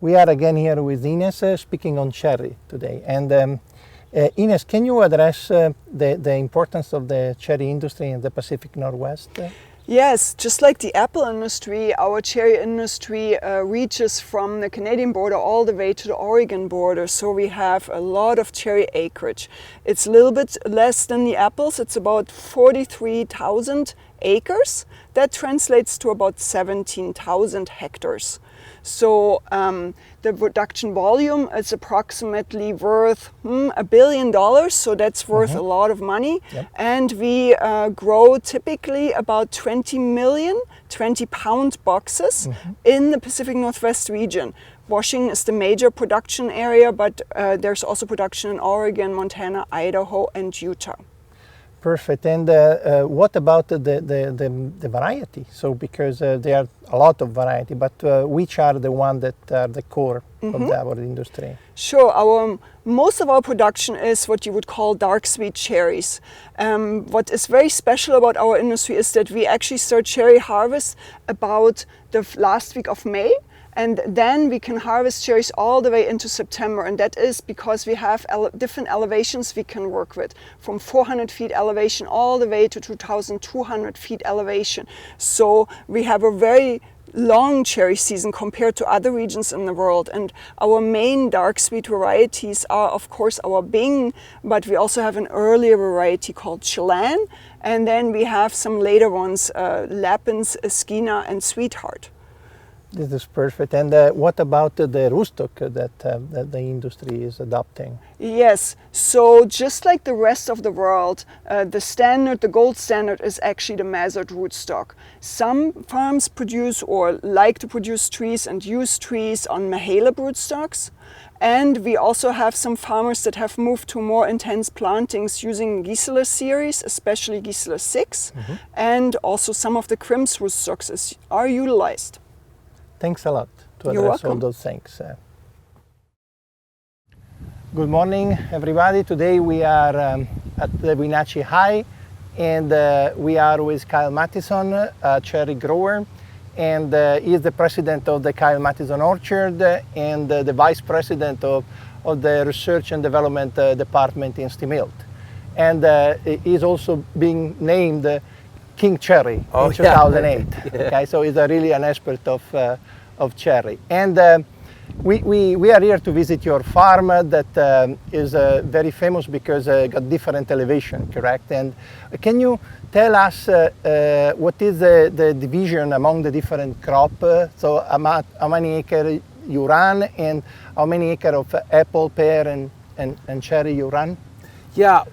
We are again here with Ines speaking on cherry today. And Ines, can you address the importance of the cherry industry in the Pacific Northwest? Yes, just like the apple industry, our cherry industry reaches from the Canadian border all the way to the Oregon border. So we have a lot of cherry acreage. It's a little bit less than the apples. It's about 43,000 acres. That translates to about 17,000 hectares. So the production volume is approximately worth $1 billion, so that's worth a lot of money. Yep. And we grow typically about 20-pound boxes in the Pacific Northwest region. Washington is the major production area, but there's also production in Oregon, Montana, Idaho, and Utah. Perfect. And what about the variety? So because there are a lot of variety, but which are the ones that are the core of our industry? Sure. Most of our production is what you would call dark sweet cherries. What is very special about our industry is that we actually start cherry harvest about the last week of May. And then we can harvest cherries all the way into September. And that is because we have different elevations we can work with, from 400 feet elevation all the way to 2,200 feet elevation. So we have a very long cherry season compared to other regions in the world. And our main dark sweet varieties are, of course, our Bing, but we also have an earlier variety called Chelan. And then we have some later ones, Lapins, Esquina, and Sweetheart. This is perfect. And what about the rootstock that the industry is adopting? Yes, so just like the rest of the world, the gold standard is actually the measured rootstock. Some farms produce or like to produce trees and use trees on Mahaleb rootstocks. And we also have some farmers that have moved to more intense plantings using Gisela series, especially Gisela 6, and also some of the Crims rootstocks are utilized. Thanks a lot to You're address all welcome. those things. Good morning, everybody. Today we are at the Wenatchee High, and we are with Kyle Mattison, a cherry grower, and he is the president of the Kyle Mattison Orchard and the vice president of the Research and Development Department in Stemilt. And he's also being named King Cherry in 2008. Yeah. Okay, so he's really an expert of cherry. And we are here to visit your farm that is very famous because it got different elevation, correct? And can you tell us what is the division among the different crop? So how many acre you run, and how many acre of apple, pear, and cherry you run? Yeah,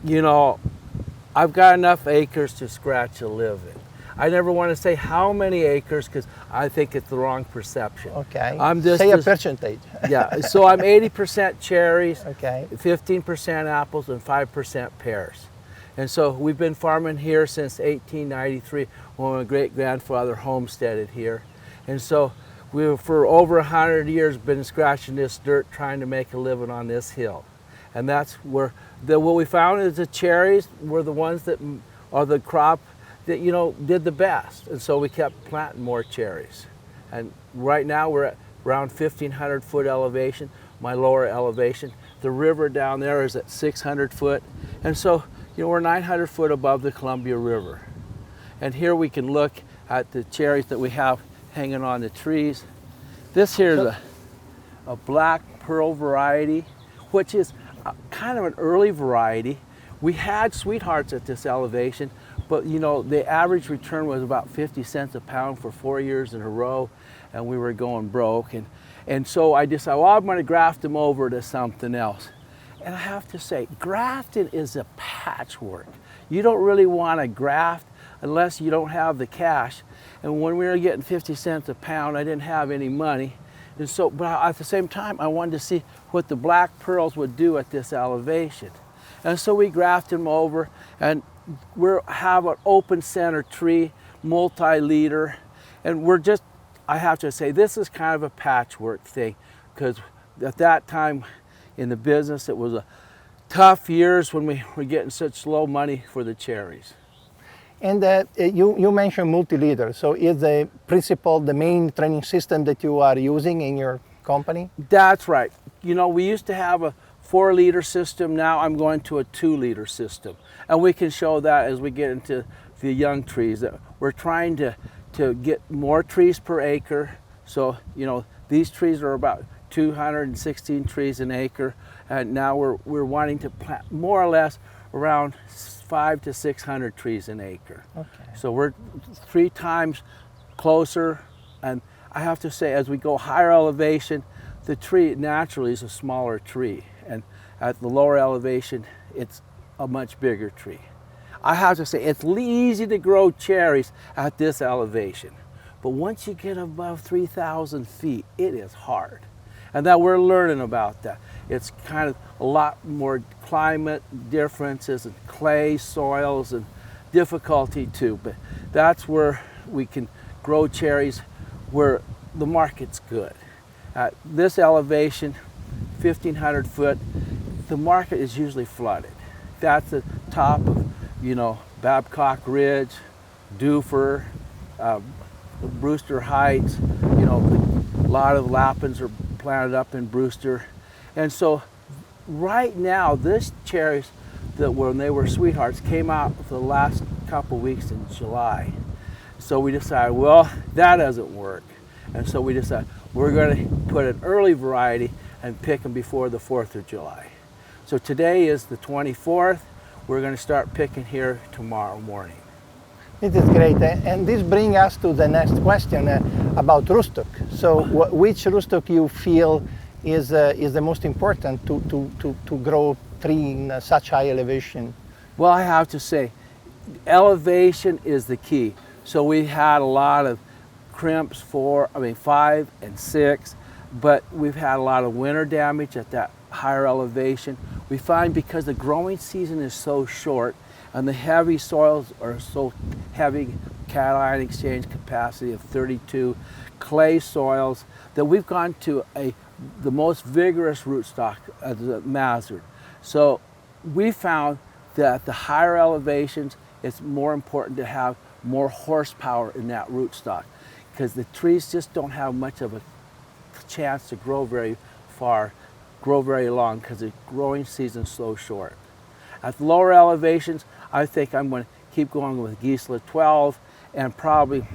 you know, I've got enough acres to scratch a living. I never want to say how many acres because I think it's the wrong perception. Okay. Say a percentage. Yeah, so I'm 80% cherries, Okay. 15% apples, and 5% pears. And so we've been farming here since 1893 when my great-grandfather homesteaded here. And so we've, for over 100 years, been scratching this dirt trying to make a living on this hill. And that's where, what we found is the cherries were the ones that are the crop that, you know, did the best. And so we kept planting more cherries. And right now we're at around 1,500 foot elevation, my lower elevation. The river down there is at 600 foot. And so, you know, we're 900 foot above the Columbia River. And here we can look at the cherries that we have hanging on the trees. This here is a black pearl variety, which is kind of an early variety. We had sweethearts at this elevation, but you know, the average return was about 50 cents a pound for 4 years in a row, and we were going broke. And so I decided, well, I'm going to graft them over to something else. And I have to say, grafting is a patchwork. You don't really want to graft unless you don't have the cash. And when we were getting 50 cents a pound, I didn't have any money. And so, but at the same time, I wanted to see what the black pearls would do at this elevation. And so we grafted them over, and we have an open center tree, multi-leader, and we're just, I have to say, this is kind of a patchwork thing, because at that time in the business, it was a tough years when we were getting such low money for the cherries. And you mentioned multi-leader. So is the principal the main training system that you are using in your company? That's right. You know, we used to have a 4-liter system. Now I'm going to a 2-liter system. And we can show that as we get into the young trees. That we're trying to get more trees per acre. So, you know, these trees are about 216 trees an acre. And now we're wanting to plant more or less around 500 to 600 trees an acre. Okay. So we're 3 times closer. And I have to say, as we go higher elevation, the tree naturally is a smaller tree. And at the lower elevation, it's a much bigger tree. I have to say, it's easy to grow cherries at this elevation. But once you get above 3,000 feet, it is hard. And that we're learning about that. It's kind of a lot more climate differences and clay soils and difficulty too. But that's where we can grow cherries where the market's good. At this elevation, 1,500 foot, the market is usually flooded. That's the top of, you know, Babcock Ridge, Dufur, Brewster Heights. You know, a lot of lapins are planted up in Brewster. And so right now, this cherries that when they were sweethearts came out for the last couple weeks in July. So we decided, well, that doesn't work. And so we decided we're going to put an early variety and pick them before the 4th of July. So today is the 24th. We're going to start picking here tomorrow morning. It is great, and this brings us to the next question about rootstock. So, which rootstock you feel is the most important to grow tree in such high elevation? Well, I have to say, elevation is the key. So we had a lot of crimps 5 and 6, but we've had a lot of winter damage at that higher elevation. We find because the growing season is so short and the heavy soils are so heavy, cation exchange capacity of 32, clay soils, that we've gone to the most vigorous rootstock, the Mathison. So we found that at the higher elevations, it's more important to have more horsepower in that rootstock because the trees just don't have much of a chance to grow very far, grow very long because the growing season's so short. At the lower elevations, I think I'm going to keep going with Gisela 12 and probably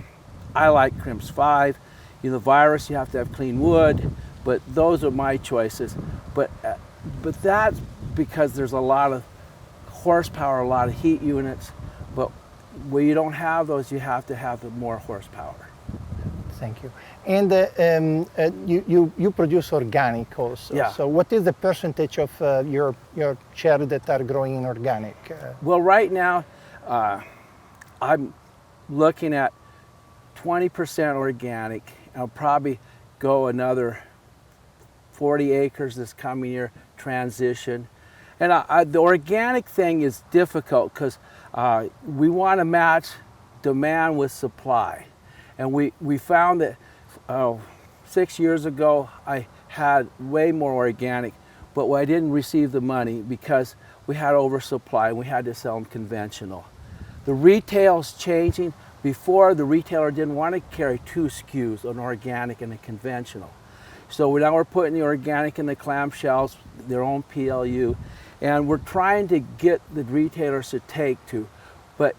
I like Crimps 5. You know, the virus, you have to have clean wood, but those are my choices. But that's because there's a lot of horsepower, a lot of heat units, but where you don't have those, you have to have the more horsepower. Thank you. And you produce organic also. Yeah. So what is the percentage of your cherry that are growing in organic? Well, right now, I'm looking at 20% organic. I'll probably go another 40 acres this coming year, transition. And the organic thing is difficult because we want to match demand with supply. And we found that 6 years ago I had way more organic, but I didn't receive the money because we had oversupply and we had to sell them conventional. The retail's changing. Before, the retailer didn't want to carry 2 SKUs, an organic and a conventional. So now we're putting the organic in the clamshells, their own PLU, and we're trying to get the retailers to take 2. But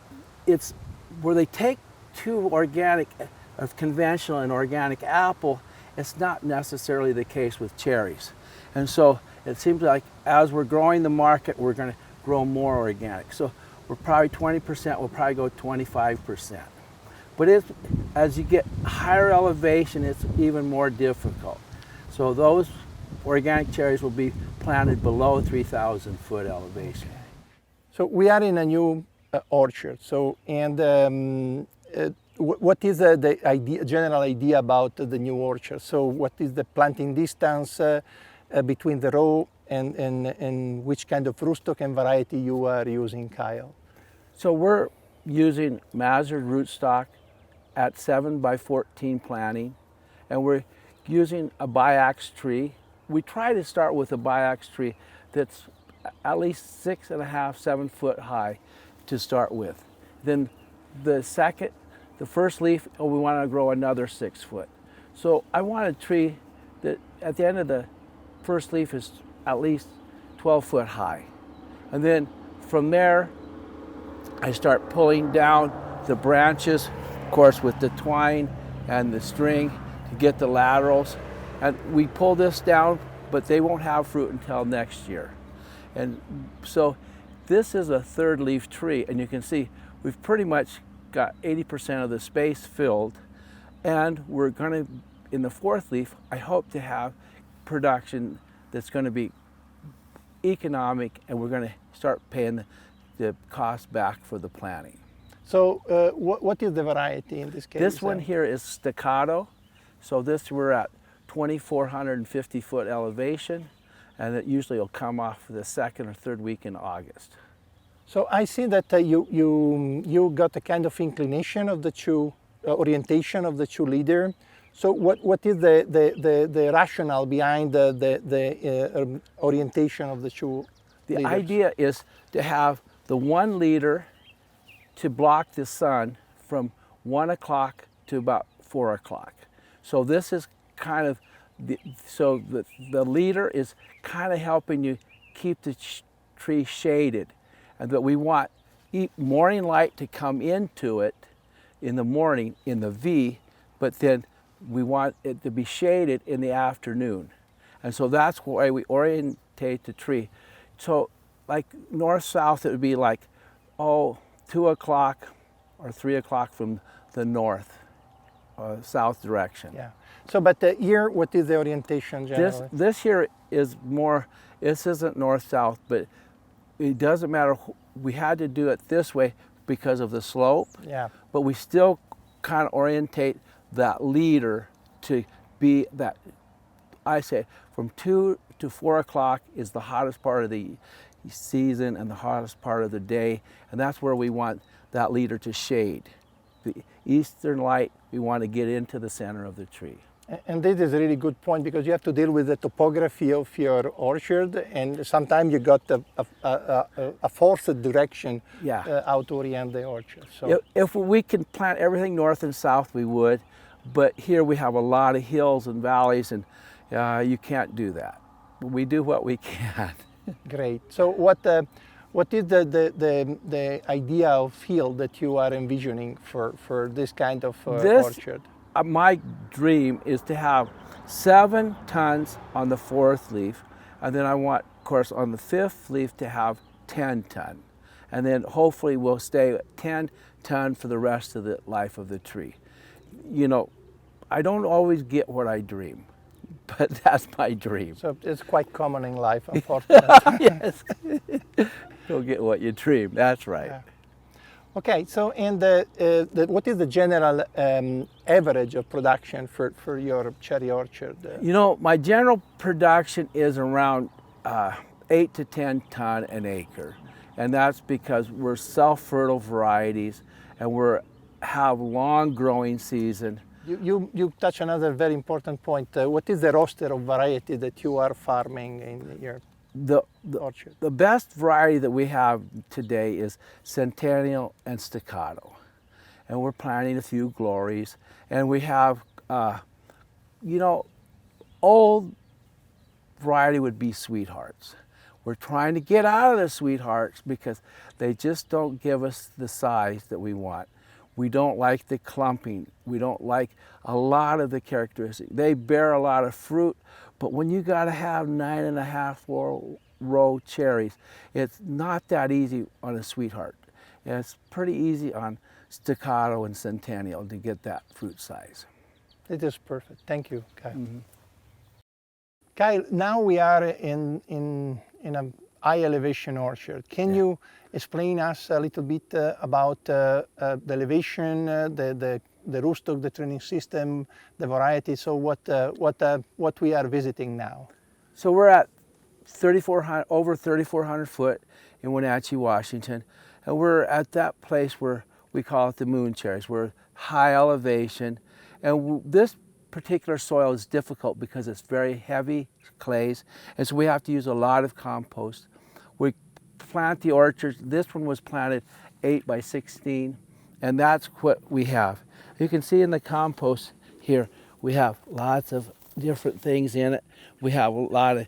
it's where they take 2 organic of conventional and organic apple, it's not necessarily the case with cherries. And so it seems like as we're growing the market, we're going to grow more organic. So we're probably 20%, we'll probably go 25%. But as you get higher elevation, it's even more difficult. So those organic cherries will be planted below 3,000 foot elevation. Okay. So we are in a new orchard. So, what is the general idea about the new orchard? So what is the planting distance between the row and which kind of rootstock and variety you are using, Kyle? So we're using Mathison rootstock at 7 by 14 planting, and we're using a biax tree. We try to start with a biax tree that's at least 6.5, 7 foot high to start with. Then the first leaf, oh, we want to grow another 6 foot. So I want a tree that at the end of the first leaf is at least 12 foot high. And then from there, I start pulling down the branches, of course, with the twine and the string to get the laterals. And we pull this down, but they won't have fruit until next year. And so this is a third leaf tree, and you can see we've pretty much got 80% of the space filled, and we're going to, in the fourth leaf, I hope to have production that's going to be economic, and we're going to start paying the cost back for the planting. So what is the variety in this case? This one here is staccato. So this, we're at 2,450 foot elevation, and it usually will come off the second or third week in August. So I see that you got a kind of inclination of the two, orientation of the two leader. So what is the rationale behind the orientation of the two The leaders? idea is to have the one leader to block the sun from 1 o'clock to about 4 o'clock. So this is kind of, the leader is kind of helping you keep the tree shaded. And that we want morning light to come into it in the morning in the V, but then we want it to be shaded in the afternoon. And so that's why we orientate the tree. So like north-south, it would be like, 2 o'clock or 3 o'clock from the north, south direction. Yeah. So, but here, what is the orientation generally? This here is more, this isn't north-south, but it doesn't matter. We had to do it this way because of the slope. Yeah. But we still kind of orientate that leader to be that, I say, from 2 to 4 o'clock is the hottest part of the season and the hottest part of the day, and that's where we want that leader to shade. The eastern light, we want to get into the center of the tree. And this is a really good point, because you have to deal with the topography of your orchard, and sometimes you got a forced direction how to orient the orchard. So if we can plant everything north and south, we would, but here we have a lot of hills and valleys, and you can't do that. We do what we can. Great. So what is the idea of field that you are envisioning for this kind of orchard? My dream is to have 7 tons on the 4th leaf, and then I want, of course, on the 5th leaf to have 10 ton. And then hopefully we'll stay at 10 ton for the rest of the life of the tree. You know, I don't always get what I dream, but that's my dream. So it's quite common in life, unfortunately. Yes. You'll get what you dream, that's right. Yeah. Okay, so and what is the general average of production for your cherry orchard? You know, my general production is around 8 to 10 ton an acre, and that's because we're self-fertile varieties, and we have long growing season. You touch another very important point. What is the roster of variety that you are farming in your orchard? The best variety that we have today is Centennial and Staccato. And we're planting a few glories. And we have, you know, old variety would be Sweethearts. We're trying to get out of the Sweethearts because they just don't give us the size that we want. We don't like the clumping. We don't like a lot of the characteristics. They bear a lot of fruit, but when you gotta have 9.5 row cherries, it's not that easy on a Sweetheart. And it's pretty easy on Staccato and Centennial to get that fruit size. It is perfect. Thank you, Kyle. Mm-hmm. Kyle, now we are in a high elevation orchard. Can you explain us a little bit about the elevation, the rootstock, the training system, the variety? So what we are visiting now? So we're at over 3,400 foot in Wenatchee, Washington, and we're at that place where we call it the moon cherries. We're high elevation, and this particular soil is difficult because it's very heavy clays, and so we have to use a lot of compost. We plant the orchards. This one was planted 8 by 16, And that's what we have. You can see in the compost here, we have lots of different things in it. We have a lot of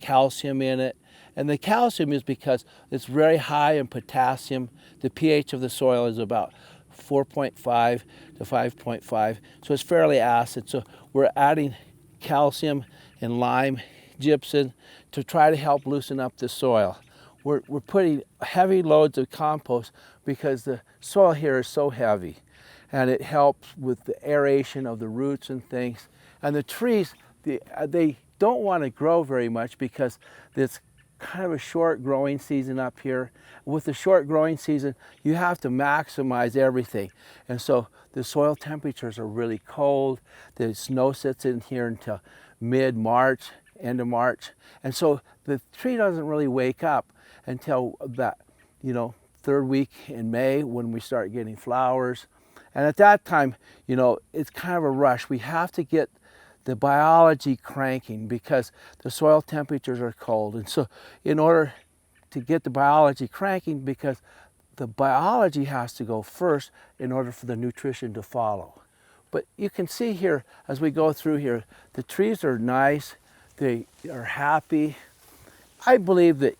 calcium in it. And the calcium is because it's very high in potassium. The pH of the soil is about 4.5 to 5.5, so it's fairly acid. So we're adding calcium and lime, gypsum to try to help loosen up the soil. We're putting heavy loads of compost because the soil here is so heavy, and it helps with the aeration of the roots and things. And the trees, they don't want to grow very much because it's kind of a short growing season up here. With the short growing season, you have to maximize everything. And so the soil temperatures are really cold. The snow sits in here until mid-March, end of March. And so the tree doesn't really wake up until that, third week in May when we start getting flowers. And at that time, it's kind of a rush. We have to get the biology cranking because the soil temperatures are cold. And so in order to get the biology cranking, because the biology has to go first in order for the nutrition to follow. But you can see here, as we go through here, the trees are nice, they are happy. I believe that,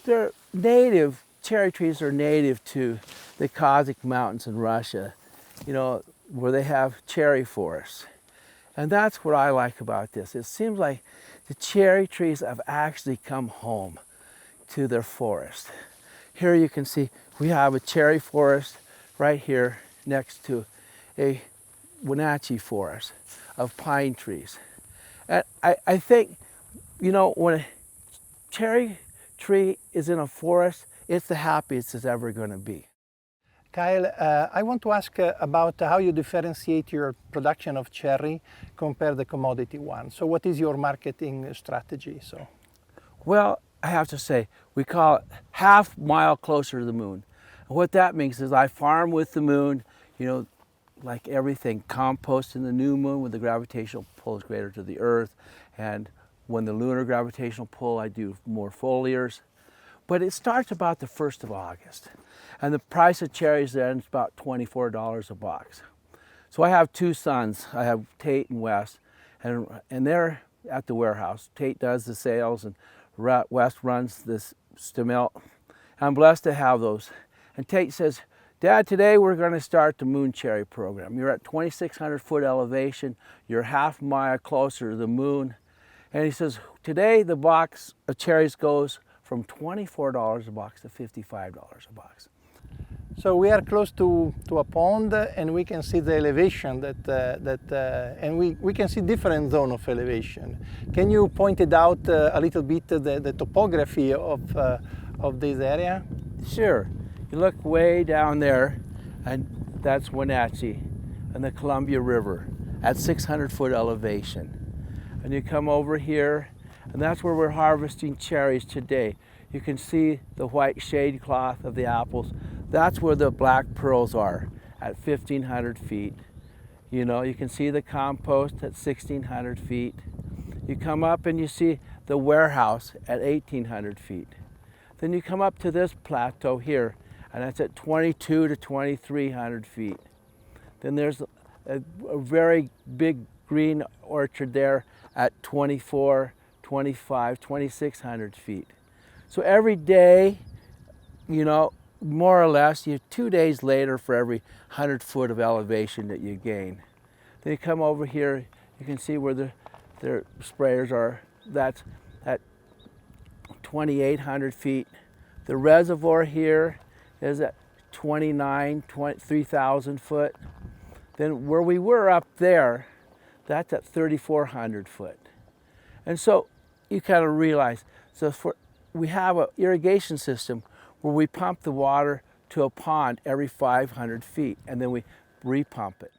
they're native, cherry trees are native to the Kazakh mountains in Russia, where they have cherry forests. And that's what I like about this. It seems like the cherry trees have actually come home to their forest. Here you can see we have a cherry forest right here next to a Wenatchee forest of pine trees. And I think, when a cherry tree is in a forest, it's the happiest it's ever going to be. Kyle, I want to ask about how you differentiate your production of cherry compared to the commodity one. So what is your marketing strategy? Well, I have to say, we call it half mile closer to the moon. And what that means is I farm with the moon, like everything, compost in the new moon when the gravitational pull is greater to the earth. And when the lunar gravitational pull, I do more foliars. But it starts about the 1st of August. And the price of cherries then is about $24 a box. So I have 2 sons. I have Tate and Wes, and they're at the warehouse. Tate does the sales, and Wes runs this Stemilt. I'm blessed to have those. And Tate says, Dad, today we're going to start the moon cherry program. You're at 2,600 foot elevation. You're half a mile closer to the moon. And he says, today the box of cherries goes from $24 a box to $55 a box. So we are close to a pond, and we can see the elevation and we can see different zone of elevation. Can you point it out a little bit, the topography of this area? Sure. You look way down there, and that's Wenatchee and the Columbia River at 600 foot elevation. And you come over here, and that's where we're harvesting cherries today. You can see the white shade cloth of the apples. That's where the black pearls are at 1,500 feet. You can see the compost at 1,600 feet. You come up and you see the warehouse at 1,800 feet. Then you come up to this plateau here, and that's at 2,200 to 2,300 feet. Then there's a very big green orchard there at 24, 25, 2,600 feet. So every day, more or less, you have 2 days later for every 100 foot of elevation that you gain. Then you come over here, you can see where their sprayers are. That's at 2,800 feet. The reservoir here is at 3,000 foot. Then where we were up there, that's at 3,400 foot. And so you kind of realize, we have an irrigation system where we pump the water to a pond every 500 feet, and then we repump it.